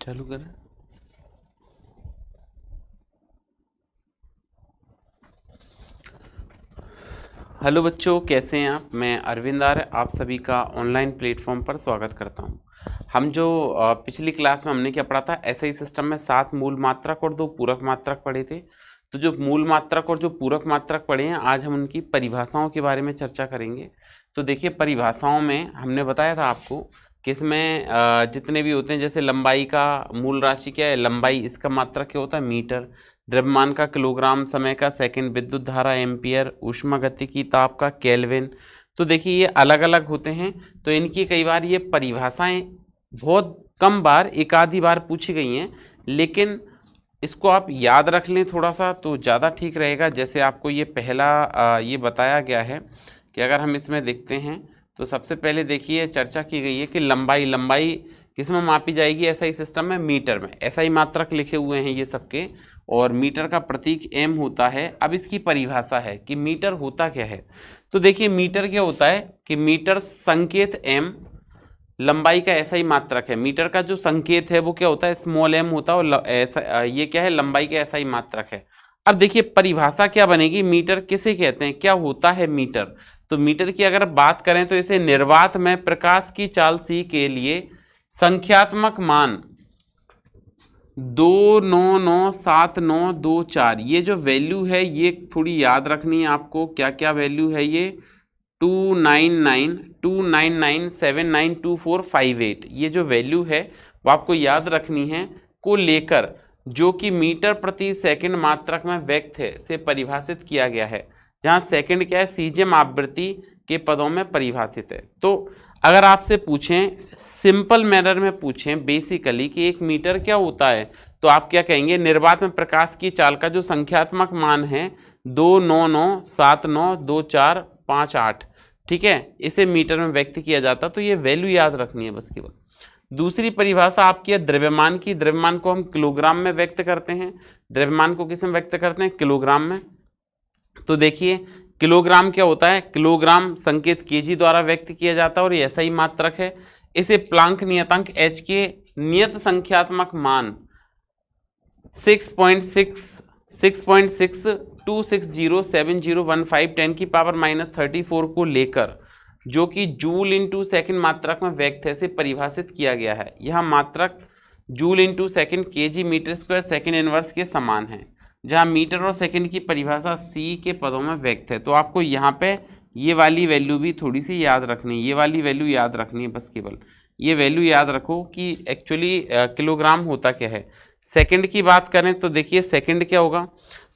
चालू करें। हेलो बच्चों, कैसे हैं आप? मैं अरविंद आर्य आप सभी का ऑनलाइन प्लेटफॉर्म पर स्वागत करता हूं। हम जो पिछली क्लास में हमने क्या पढ़ा था, एसआई सिस्टम में 7 मूल मात्रक और 2 पूरक मात्रक पढ़े थे। तो जो मूल मात्रक और जो पूरक मात्रक पढ़े हैं, आज हम उनकी परिभाषाओं के बारे में चर्चा करेंगे। तो देखिए, परिभाषाओं में हमने बताया था आपको कि इसमें जितने भी होते हैं, जैसे लंबाई का मूल राशि क्या है, लंबाई, इसका मात्रक क्या होता है, मीटर। द्रव्यमान का किलोग्राम, समय का सेकंड, विद्युत धारा एम्पियर, ऊष्मागतिकी ताप का केल्विन। तो देखिए, ये अलग अलग होते हैं। तो इनकी कई बार ये परिभाषाएं बहुत कम बार, एक आधी बार पूछी गई हैं, लेकिन इसको आप याद रख लें थोड़ा सा तो ज़्यादा ठीक रहेगा। जैसे आपको ये पहला ये बताया गया है कि अगर हम इसमें देखते हैं तो सबसे पहले देखिए चर्चा की गई है कि लंबाई किस में मापी जाएगी, एसआई सिस्टम में मीटर में। एसआई मात्रक लिखे हुए हैं ये सबके, और मीटर का प्रतीक एम होता है। अब इसकी परिभाषा है कि मीटर होता क्या है। तो देखिए, मीटर क्या होता है कि मीटर संकेत एम लंबाई का एसआई मात्रक है। मीटर का जो संकेत है वो क्या होता है, स्मॉल एम होता है, और ऐसा ये क्या है, लंबाई का एसआई मात्रक है। अब देखिए परिभाषा क्या बनेगी, मीटर किसे कहते हैं, क्या होता है मीटर। तो मीटर की अगर बात करें तो इसे निर्वात में प्रकाश की चाल सी के लिए संख्यात्मक मान 2997924, ये जो वैल्यू है ये थोड़ी याद रखनी है आपको। क्या क्या वैल्यू है ये, 29929979248, ये जो वैल्यू है वो आपको याद रखनी है, को लेकर जो कि मीटर प्रति सेकंड मात्रक में व्यक्त है से परिभाषित किया गया है। जहाँ सेकंड क्या है, सीजियम आवृत्ति के पदों में परिभाषित है। तो अगर आपसे पूछें, सिंपल मैनर में पूछें बेसिकली कि 1 मीटर क्या होता है, तो आप क्या कहेंगे, निर्वात में प्रकाश की चाल का जो संख्यात्मक मान है 299792458, ठीक है, इसे मीटर में व्यक्त किया जाता। तो ये वैल्यू याद रखनी है बस केवल। दूसरी परिभाषा आपकी है द्रव्यमान की। द्रव्यमान को हम किलोग्राम में व्यक्त करते हैं। द्रव्यमान को किस में व्यक्त करते हैं, किलोग्राम में। तो देखिए, किलोग्राम क्या होता है, किलोग्राम संकेत केजी द्वारा व्यक्त किया जाता है और ये एसआई मात्रक है। इसे प्लांक नियतांक एच के नियत संख्यात्मक मान 6.6260701510 को लेकर, जो कि जूल इंटू सेकेंड मात्रक में व्यक्त है, से परिभाषित किया गया है। यह मात्रक joule into second KG metre square second inverse के समान है, जहां मीटर और सेकंड की परिभाषा सी के पदों में व्यक्त है। तो आपको यहाँ पे ये वाली वैल्यू भी थोड़ी सी याद रखनी है, ये वाली वैल्यू याद रखनी है बस केवल। ये वैल्यू याद रखो कि एक्चुअली किलोग्राम होता क्या है। सेकंड की बात करें तो देखिए, सेकंड क्या होगा,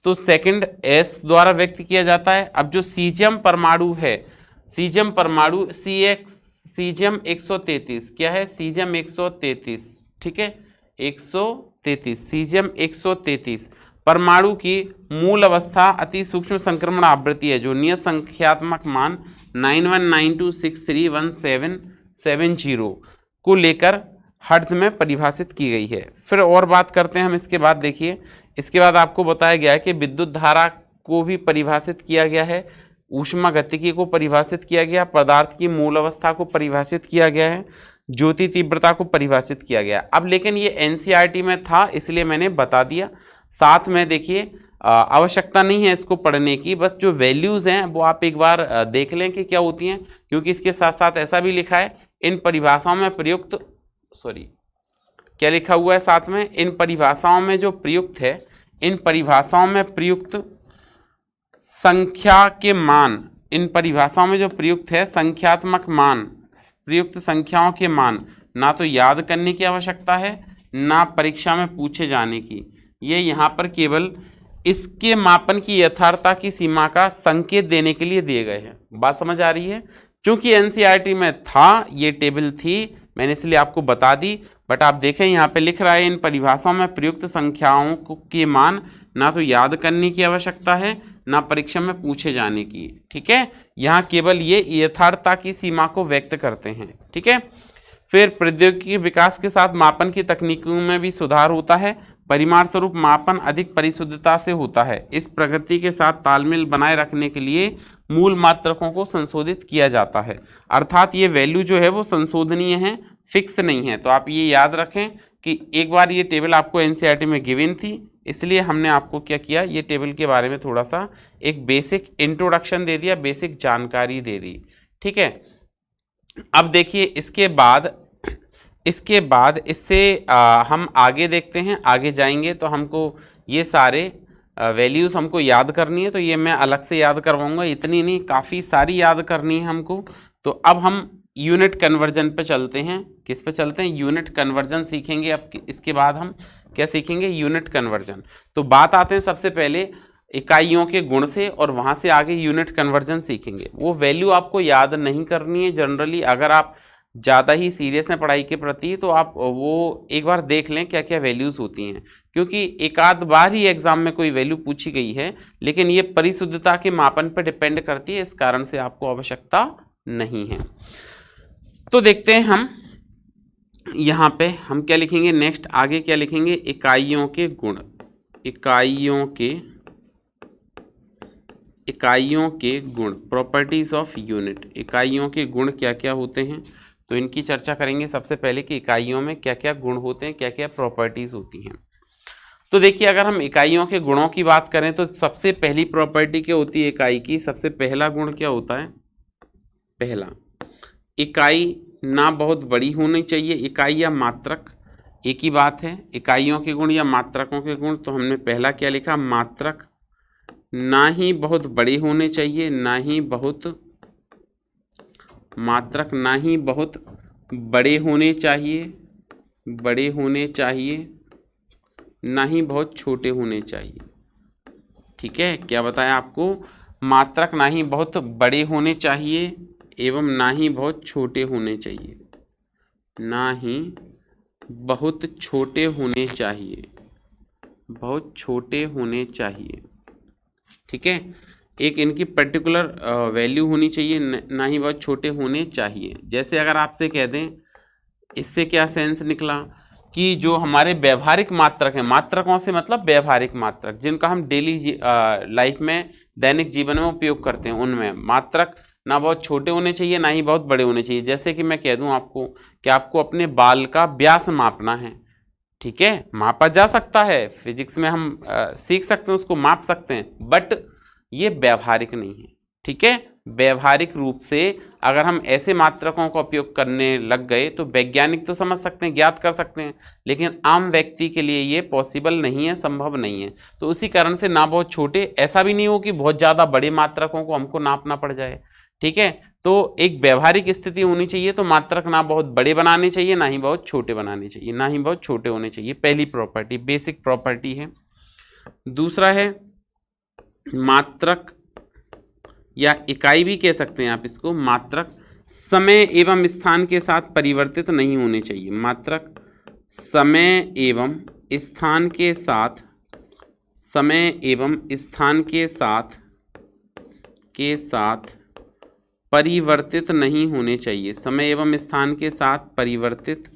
तो सेकंड एस द्वारा व्यक्त किया जाता है। अब जो सीजियम परमाणु है, सीजियम परमाणु सीजियम 133 क्या है, सीजियम 133, ठीक है, 133 सीजियम 133 परमाणु की मूल अवस्था अति सूक्ष्म संक्रमण आवृत्ति है, जो नियत संख्यात्मक मान 9192631770 को लेकर हर्ट्ज में परिभाषित की गई है। फिर और बात करते हैं हम इसके बाद। देखिए, इसके बाद आपको बताया गया है कि विद्युत धारा को भी परिभाषित किया गया है, ऊष्मागतिकी को परिभाषित किया गया, पदार्थ की मूल अवस्था को परिभाषित किया गया है, ज्योति तीव्रता को परिभाषित किया गया। अब लेकिन ये एनसीईआरटी में था इसलिए मैंने बता दिया। साथ में देखिए, आवश्यकता नहीं है इसको पढ़ने की, बस जो वैल्यूज़ हैं वो आप एक बार देख लें कि क्या होती हैं, क्योंकि इसके साथ साथ ऐसा भी लिखा है, इन परिभाषाओं में प्रयुक्त, क्या लिखा हुआ है साथ में, इन परिभाषाओं में जो प्रयुक्त है, इन परिभाषाओं में प्रयुक्त संख्या के मान, इन परिभाषाओं में जो प्रयुक्त है संख्यात्मक मान, प्रयुक्त संख्याओं के मान ना तो याद करने की आवश्यकता है ना परीक्षा में पूछे जाने की। ये यहाँ पर केवल इसके मापन की यथार्थता की सीमा का संकेत देने के लिए दिए गए हैं। बात समझ आ रही है? क्योंकि एनसीईआरटी में था, ये टेबल थी, मैंने इसलिए आपको बता दी। बट आप देखें यहाँ पे लिख रहा है, इन परिभाषाओं में प्रयुक्त संख्याओं के मान ना तो याद करने की आवश्यकता है ना परीक्षा में पूछे जाने की, ठीक है। यहाँ केवल ये यथार्थता की सीमा को व्यक्त करते हैं, ठीक है। फिर प्रौद्योगिकी विकास के साथ मापन की तकनीकों में भी सुधार होता है। परिमाण स्वरूप मापन अधिक परिशुद्धता से होता है। इस प्रगति के साथ तालमेल बनाए रखने के लिए मूल मात्रकों को संशोधित किया जाता है, अर्थात ये वैल्यू जो है वो संशोधनीय है, फिक्स नहीं है। तो आप ये याद रखें कि एक बार ये टेबल आपको एनसीईआरटी में गिवन थी, इसलिए हमने आपको क्या किया, ये टेबल के बारे में थोड़ा सा एक बेसिक इंट्रोडक्शन दे दिया, बेसिक जानकारी दे दी। ठीक है, अब देखिए इसके बाद इससे हम आगे देखते हैं, आगे जाएंगे तो हमको ये सारे वैल्यूज़ हमको याद करनी है, तो ये मैं अलग से याद करवाऊंगा, इतनी नहीं, काफ़ी सारी याद करनी है हमको। तो अब हम यूनिट कन्वर्जन पे चलते हैं। किस पे चलते हैं? यूनिट कन्वर्जन सीखेंगे। अब इसके बाद हम क्या सीखेंगे? Unit conversion. तो बात आते हैं सबसे पहले इकाइयों के गुण से, और वहाँ से आगे यूनिट कन्वर्जन सीखेंगे। वो वैल्यू आपको याद नहीं करनी है जनरली, अगर आप ज़्यादा ही सीरियस हैं पढ़ाई के प्रति, तो आप वो एक बार देख लें क्या क्या वैल्यूज़ होती हैं, क्योंकि एक आध बार ही एग्जाम में कोई वैल्यू पूछी गई है, लेकिन ये परिशुद्धता के मापन पर डिपेंड करती है, इस कारण से आपको आवश्यकता नहीं है। तो देखते हैं हम यहाँ पे हम क्या लिखेंगे, नेक्स्ट आगे क्या लिखेंगे? इकाइयों के गुण। इकाइयों के गुण, प्रॉपर्टीज ऑफ यूनिट। इकाइयों के गुण क्या क्या होते हैं, तो इनकी चर्चा करेंगे सबसे पहले कि इकाइयों में क्या क्या गुण होते हैं, क्या क्या प्रॉपर्टीज होती हैं। तो देखिए, अगर हम इकाइयों के गुणों की बात करें तो सबसे पहली प्रॉपर्टी क्या होती है इकाई की? सबसे पहला गुण क्या होता है? पहला, इकाई ना बहुत बड़ी होनी चाहिए। इकाई या मात्रक एक ही बात है। इकाइयों के गुण या मात्रकों के गुण, तो हमने पहला क्या लिखा? मात्रक ना ही बहुत बड़े होने चाहिए, ना ही बहुत मात्रक ना ही बहुत बड़े होने चाहिए, ना ही बहुत छोटे होने चाहिए। ठीक है, क्या बताया आपको? मात्रक ना ही बहुत बड़े होने चाहिए एवं ना ही बहुत छोटे होने चाहिए, ना ही बहुत छोटे होने चाहिए, बहुत छोटे होने चाहिए। ठीक है, एक इनकी पर्टिकुलर वैल्यू होनी चाहिए, ना ही बहुत छोटे होने चाहिए। जैसे अगर आपसे कह दें, इससे क्या सेंस निकला कि जो हमारे व्यवहारिक मात्रक हैं, मात्रकों से मतलब व्यवहारिक मात्रक जिनका हम डेली लाइफ में, दैनिक जीवन में उपयोग करते हैं, उनमें मात्रक ना बहुत छोटे होने चाहिए, ना ही बहुत बड़े होने चाहिए। जैसे कि मैं कह दूं आपको कि आपको अपने बाल का व्यास मापना है, ठीक है, मापा जा सकता है, फिजिक्स में हम सीख सकते हैं, उसको माप सकते हैं, बट ये व्यवहारिक नहीं है। ठीक है, व्यवहारिक रूप से अगर हम ऐसे मात्रकों का उपयोग करने लग गए तो वैज्ञानिक तो समझ सकते हैं, ज्ञात कर सकते हैं, लेकिन आम व्यक्ति के लिए ये पॉसिबल नहीं है, संभव नहीं है। तो उसी कारण से ना बहुत छोटे, ऐसा भी नहीं हो कि बहुत ज़्यादा बड़े मात्रकों को हमको नापना पड़ जाए। ठीक है, तो एक व्यवहारिक स्थिति होनी चाहिए, तो मात्रक ना बहुत बड़े बनाने चाहिए, ना ही बहुत छोटे बनाने चाहिए, ना ही बहुत छोटे होने चाहिए। पहली प्रॉपर्टी, बेसिक प्रॉपर्टी है। दूसरा है मात्रक या इकाई भी कह सकते हैं आप इसको, मात्रक समय एवं स्थान के साथ परिवर्तित नहीं होने चाहिए। मात्रक समय एवं स्थान के साथ, परिवर्तित नहीं होने चाहिए। समय एवं स्थान के साथ परिवर्तित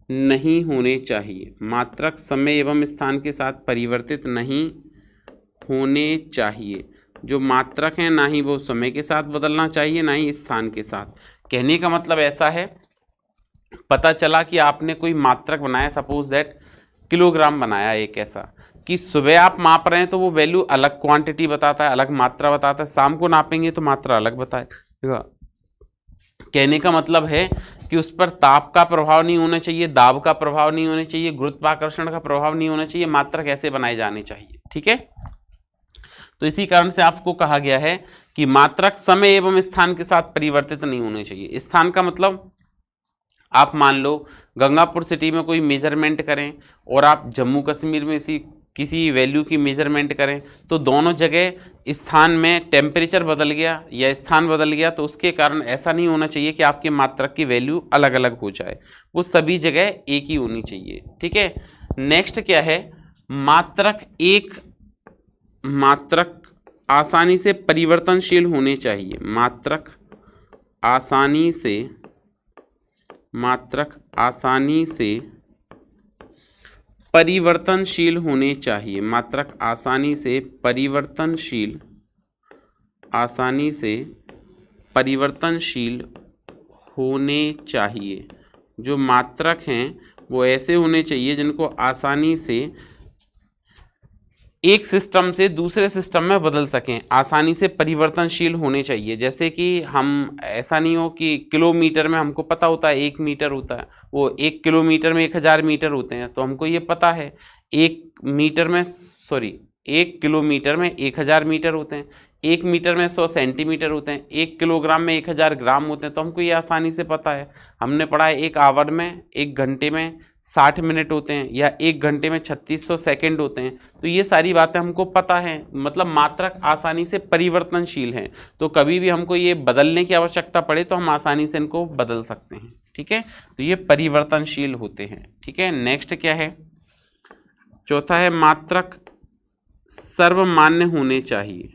नहीं होने चाहिए। मात्रक समय एवं स्थान के साथ परिवर्तित नहीं होने चाहिए। जो मात्रक हैं, ना ही वो समय के साथ बदलना चाहिए, ना ही स्थान के साथ। कहने का मतलब ऐसा है, पता चला कि आपने कोई मात्रक बनाया, सपोज दैट किलोग्राम बनाया, एक ऐसा कि सुबह आप माप रहे हैं तो वो वैल्यू अलग क्वांटिटी बताता है, अलग मात्रा बताता है, शाम को नापेंगे तो मात्रा अलग बताएगा। कहने का मतलब है कि उस पर ताप का प्रभाव नहीं होना चाहिए, दाब का प्रभाव नहीं होना चाहिए, गुरुत्वाकर्षण का प्रभाव नहीं होना चाहिए, मात्रक ऐसे बनाए जाने चाहिए। ठीक है, तो इसी कारण से आपको कहा गया है कि मात्रक समय एवं स्थान के साथ परिवर्तित नहीं होने चाहिए। स्थान का मतलब, आप मान लो गंगापुर सिटी में कोई मेजरमेंट करें और आप जम्मू कश्मीर में किसी वैल्यू की मेजरमेंट करें, तो दोनों जगह स्थान में टेम्परेचर बदल गया या स्थान बदल गया, तो उसके कारण ऐसा नहीं होना चाहिए कि आपके मात्रक की वैल्यू अलग अलग हो जाए, वो सभी जगह एक ही होनी चाहिए। ठीक है, नेक्स्ट क्या है? मात्रक आसानी से परिवर्तनशील होने चाहिए। मात्रक आसानी से परिवर्तनशील होने चाहिए। मात्रक आसानी से परिवर्तनशील होने चाहिए। जो मात्रक हैं वो ऐसे होने चाहिए जिनको आसानी से एक सिस्टम से दूसरे सिस्टम में बदल सकें, आसानी से परिवर्तनशील होने चाहिए। जैसे कि हम ऐसा नहीं हो कि किलोमीटर में हमको पता होता है 1 मीटर होता है, वो 1 किलोमीटर में 1000 मीटर होते हैं, तो हमको ये पता है 1 किलोमीटर में 1000 मीटर होते हैं, 1 मीटर में 100 सेंटीमीटर होते हैं, 1 किलोग्राम में 1000 ग्राम होते हैं, तो हमको ये आसानी से पता है। हमने पढ़ा है 1 आवर में, 1 घंटे में 60 मिनट होते हैं, या 1 घंटे में 3600 सेकंड होते हैं। तो ये सारी बातें हमको पता है, मतलब मात्रक आसानी से परिवर्तनशील हैं, तो कभी भी हमको ये बदलने की आवश्यकता पड़े तो हम आसानी से इनको बदल सकते हैं। ठीक है, तो ये परिवर्तनशील होते हैं। ठीक है, नेक्स्ट क्या है, चौथा है मात्रक सर्वमान्य होने चाहिए।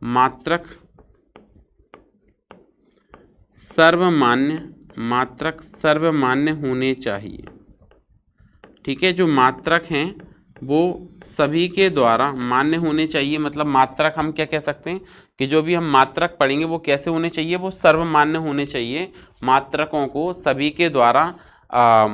मात्रक सर्वमान्य होने चाहिए। ठीक है, जो मात्रक हैं वो सभी के द्वारा मान्य होने चाहिए। मतलब मात्रक हम क्या कह सकते हैं कि जो भी हम मात्रक पढ़ेंगे वो कैसे होने चाहिए, वो सर्वमान्य होने चाहिए, मात्रकों को सभी के द्वारा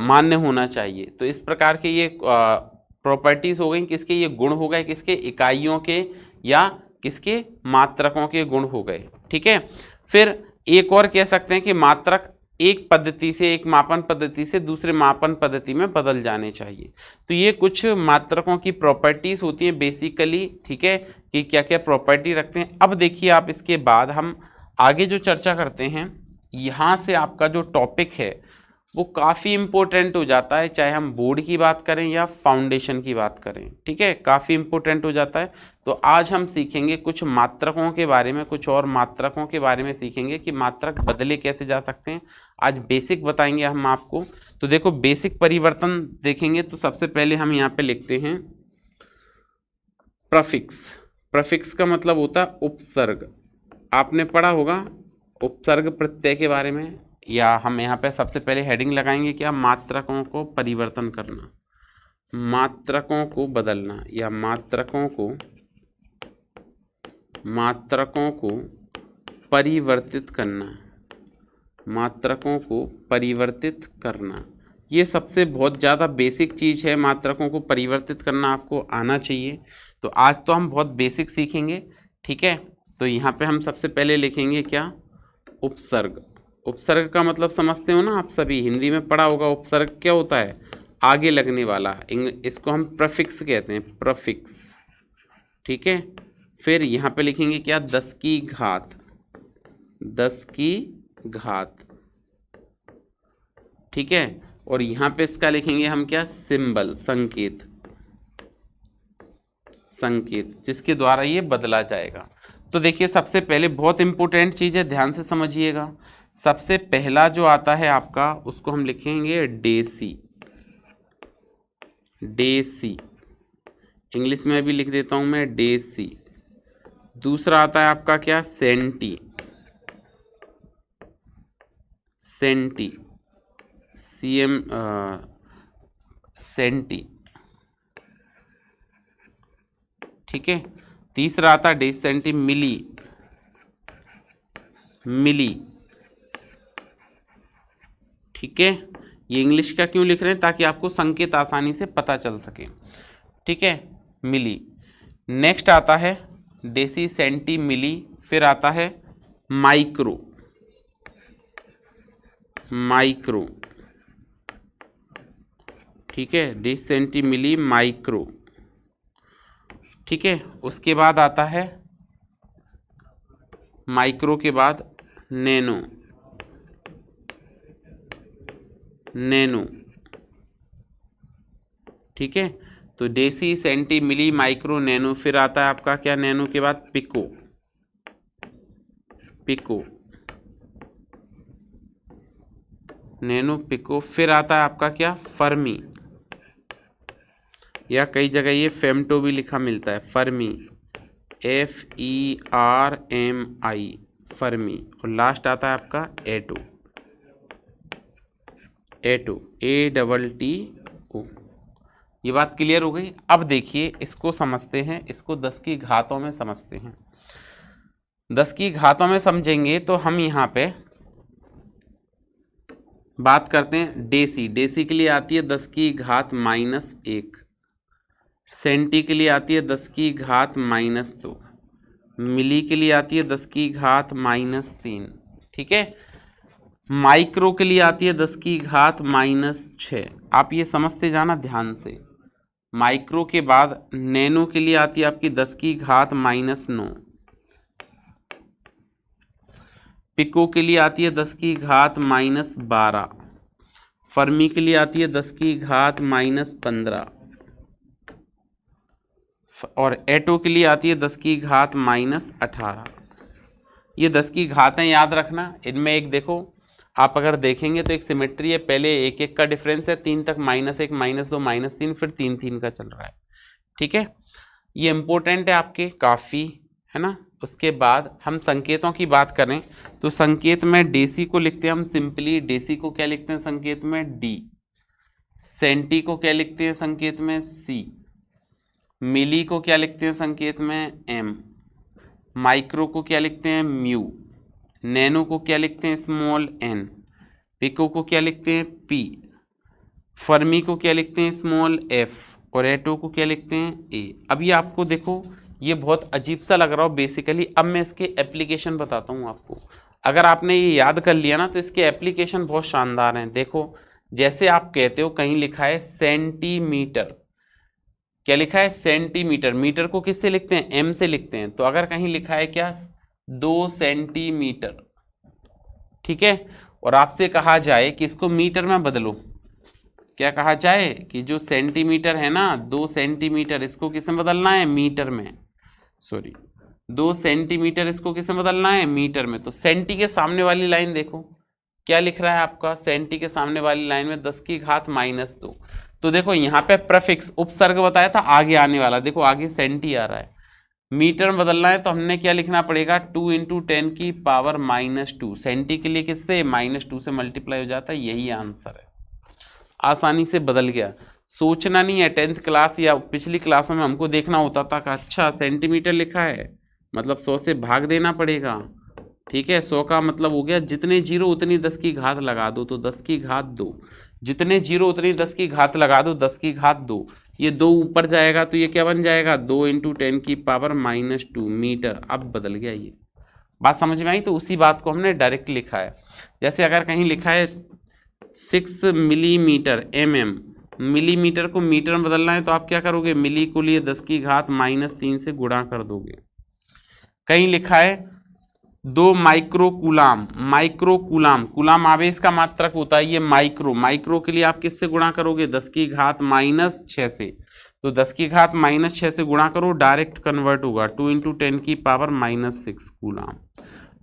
मान्य होना चाहिए। तो इस प्रकार के ये प्रॉपर्टीज हो गई, किसके, ये गुण हो गए, किसके, इकाइयों के या किसके, मात्रकों के गुण हो गए। ठीक है, फिर एक और कह सकते हैं कि मात्रक एक पद्धति से, एक मापन पद्धति से दूसरे मापन पद्धति में बदल जाने चाहिए। तो ये कुछ मात्रकों की प्रॉपर्टीज होती हैं बेसिकली। ठीक है, कि क्या क्या प्रॉपर्टी रखते हैं। अब देखिए आप, इसके बाद हम आगे जो चर्चा करते हैं, यहाँ से आपका जो टॉपिक है वो काफ़ी इम्पोर्टेंट हो जाता है, चाहे हम बोर्ड की बात करें या फाउंडेशन की बात करें। ठीक है, काफ़ी इम्पोर्टेंट हो जाता है। तो आज हम सीखेंगे कुछ मात्रकों के बारे में, कुछ और मात्रकों के बारे में सीखेंगे कि मात्रक बदले कैसे जा सकते हैं। आज बेसिक बताएंगे हम आपको। तो देखो, बेसिक परिवर्तन देखेंगे तो सबसे पहले हम यहाँ पे लिखते हैं प्रफिक्स। प्रफिक्स का मतलब होता है उपसर्ग। आपने पढ़ा होगा उपसर्ग प्रत्यय के बारे में, या हम यहाँ पे सबसे पहले हेडिंग लगाएंगे क्या, मात्रकों को परिवर्तन करना, मात्रकों को बदलना, या मात्रकों को परिवर्तित करना, मात्रकों को परिवर्तित करना। ये सबसे बहुत ज़्यादा बेसिक चीज़ है, मात्रकों को परिवर्तित करना आपको आना चाहिए। तो आज तो हम बहुत बेसिक सीखेंगे। ठीक है, तो यहाँ पे हम सबसे पहले लिखेंगे क्या, उपसर्ग। उपसर्ग का मतलब समझते हो ना आप सभी, हिंदी में पढ़ा होगा। उपसर्ग क्या होता है, आगे लगने वाला, इसको हम प्रफिक्स कहते हैं, प्रफिक्स। ठीक है, फिर यहाँ पे लिखेंगे क्या, 10 की घात, 10 की घात। ठीक है, और यहाँ पे इसका लिखेंगे हम क्या, सिंबल, संकेत, संकेत जिसके द्वारा ये बदला जाएगा। तो देखिए, सबसे पहले बहुत इंपॉर्टेंट चीज़ है, ध्यान से समझिएगा। सबसे पहला जो आता है आपका, उसको हम लिखेंगे डेसी। डेसी इंग्लिश में भी लिख देता हूं मैं, डेसी। दूसरा आता है आपका क्या, सेंटी। Senti, CM, senti. ठीक है, तीसरा आता है डेसेंटी, मिली, मिली। ठीक है, ये इंग्लिश का क्यों लिख रहे हैं, ताकि आपको संकेत आसानी से पता चल सके। ठीक है, मिली। नेक्स्ट आता है डेसी, सेंटी, मिली। फिर आता है माइक्रो, माइक्रो। ठीक है, डेसेंटी, मिली, माइक्रो। ठीक है, उसके बाद आता है, माइक्रो के बाद नैनो, नैनो। ठीक है, तो डेसी, सेंटी, मिली, माइक्रो, नैनो। फिर आता है आपका क्या, नैनो के बाद पिको, पिको, नैनो, पिको। फिर आता है आपका क्या, फर्मी, या कई जगह ये फेमटो भी लिखा मिलता है, फर्मी, FERMI, फर्मी। और लास्ट आता है आपका एटो, एटो, ATTO। ये बात क्लियर हो गई। अब देखिए, इसको समझते हैं, इसको 10 की घातों में समझते हैं। 10 की घातों में समझेंगे तो हम यहाँ पे बात करते हैं डेसी। डेसी के लिए आती है 10 की घात -1। सेंटी के लिए आती है 10 की घात -2। मिली के लिए आती है 10 की घात -3। ठीक है। माइक्रो के लिए आती है 10 की घात -6। आप ये समझते जाना ध्यान से। माइक्रो के बाद नैनो के लिए आती है आपकी 10 की घात -9। पिको के लिए आती है 10 की घात -12। फर्मी के लिए आती है 10 की घात -15 और एटो के लिए आती है 10 की घात -18। ये 10 की घातें याद रखना। इनमें एक देखो, आप अगर देखेंगे तो एक सिमेट्री है, पहले एक एक का डिफरेंस है, 3 तक -1 -2 -3 फिर 3 3 का चल रहा है। ठीक है, ये इंपॉर्टेंट है आपके काफ़ी, है ना। उसके बाद हम संकेतों की बात करें तो संकेत में डेसी को लिखते हैं हम सिंपली, डेसी को क्या लिखते हैं संकेत में डी। सेंटी को क्या लिखते हैं संकेत में सी। मिली को क्या लिखते हैं संकेत में एम। माइक्रो को क्या लिखते हैं म्यू। नैनो को क्या लिखते हैं स्मॉल एन। पिको को क्या लिखते हैं पी। फर्मी को क्या लिखते हैं स्मॉल एफ और एटो को क्या लिखते हैं ए। अब ये आपको देखो, ये बहुत अजीब सा लग रहा हो बेसिकली। अब मैं इसके एप्लीकेशन बताता हूँ आपको। अगर आपने ये याद कर लिया ना तो इसके एप्लीकेशन बहुत शानदार हैं। देखो, जैसे आप कहते हो कहीं लिखा है सेंटीमीटर, क्या लिखा है सेंटीमीटर। मीटर को किससे लिखते हैं एम से लिखते हैं। तो अगर कहीं लिखा है क्या 2 सेंटीमीटर, ठीक है, और आपसे कहा जाए कि इसको मीटर में बदलो, क्या कहा जाए कि जो सेंटीमीटर है ना 2 सेंटीमीटर, इसको किस में बदलना है मीटर में, सॉरी 2 सेंटीमीटर इसको किस में बदलना है मीटर में। तो सेंटी के सामने वाली लाइन देखो क्या लिख रहा है आपका, सेंटी के सामने वाली लाइन में 10 की घात -2। तो देखो यहाँ पे प्रेफिक्स उपसर्ग बताया था आगे आने वाला, देखो आगे सेंटी आ रहा है। मीटर में बदलना है तो हमने क्या लिखना पड़ेगा 2 × 10 की पावर -2। सेंटी के लिए किससे -2 से मल्टीप्लाई हो जाता है, यही आंसर है। आसानी से बदल गया, सोचना नहीं है। 10th क्लास या पिछली क्लासों में हमको देखना होता था कि अच्छा सेंटीमीटर लिखा है मतलब 100 से भाग देना पड़ेगा। ठीक है, 100 का मतलब हो गया जितने जीरो उतनी 10 की घात लगा दो, तो 10 की घात 2। जितने जीरो उतनी 10 की घात लगा दो, 10 की घात 2। ये 2 ऊपर जाएगा तो ये क्या बन जाएगा 2 × 10 की पावर -2 मीटर। अब बदल गया, ये बात समझ में आई। तो उसी बात को हमने डायरेक्ट लिखा है। जैसे अगर कहीं लिखा है 6 मिलीमीटर mm, मिलीमीटर को मीटर में बदलना है तो आप क्या करोगे, मिली को लिए 10 की घात -3 से गुणा कर दोगे। कहीं लिखा है 2 माइक्रोकूलाम, माइक्रोकूलाम कूलाम आवेश का मात्रक होता है ये माइक्रो। माइक्रो के लिए आप किससे गुणा करोगे 10 की घात -6 से। तो 10 की घात -6 से गुणा करो, डायरेक्ट कन्वर्ट होगा 2 × 10 की पावर -6 कूलाम।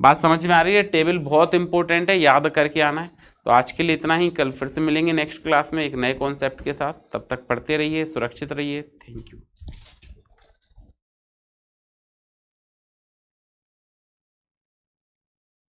बात समझ में आ रही है। टेबल बहुत इंपॉर्टेंट है, याद करके आना है। तो आज के लिए इतना ही, कल फिर से मिलेंगे नेक्स्ट क्लास में एक नए कॉन्सेप्ट के साथ। तब तक पढ़ते रहिए, सुरक्षित रहिए। Thank you.